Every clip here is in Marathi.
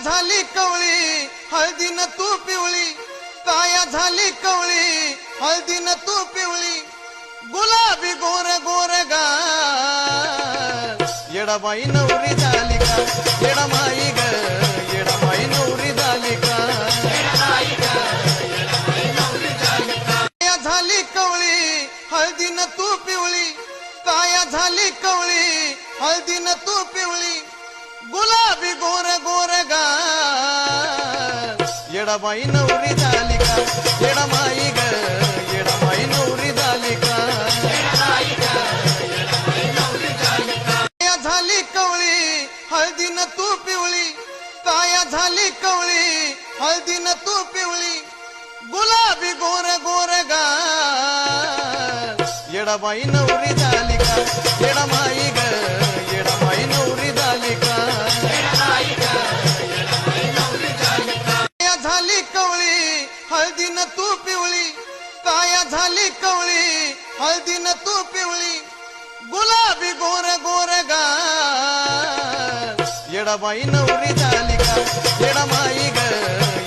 झाली कवळी हळदीनं तू पिवळी, काया झाली कवळी हळदीनं तू पिवळी, गुलाबी गोर गोर गाल, येडाबाई नवरी झाली का, येडामाई ग, येडाबाई नवरी झाली का, काया झाली कवळी हळदीनं तू पिवळी, काया झाली कवळी हळदीनं तू पिवळी, गुलाबी गोर गोर गाल, येडाबाई नवरी झाली का, येडामाई ग, येडाबाई नवरी झाली का, काया झाली कवळी हळदीनं तू पिवळी, काया झाली कवळी हळदीनं तू पिवळी, गुलाबी गोर गोर गाल, येडाबाई नवरी झाली का, येडामाई ग, येडाबाई नवरी झाली का, काया झाली कवळी हळदीनं तू पिवळी, काया झाली कवळी हळदीनं तू पिवळी, गुलाबी गोर गोर गाल, येडाबाई नवरी झाली का, येडामाई ग, येडाबाई नवरी झाली का, काया झाली कवळी हळदीनं तू पिवळी, काया झाली कवळी हळदीनं तू पिवळी, गुलाबी गोर गोर गाल, येडाबाई नवरी झाली का, येडामाई ग,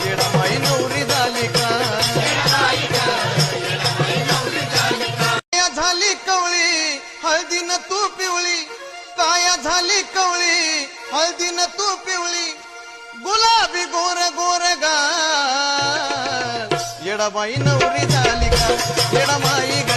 येडाबाई नवरी झाली का, काया झाली कवळी हळदीनं तू पिवळी, काया झाली कवळी हळदीनं तू पिवळी, गुलाबी गोर गोर गाल, येडाबाई नवरी झाली का, येडामाई ग, येडाबाई नवरी झाली का, येडाबाई नवरी झाली का, काया झाली कवळी हळदीनं तू पिवळी, काया झाली कवळी हळदीनं तू पिवळी, गुलाबी गोर गोर गाल, येडाबाई नवरी झाली का, येडामाई ग,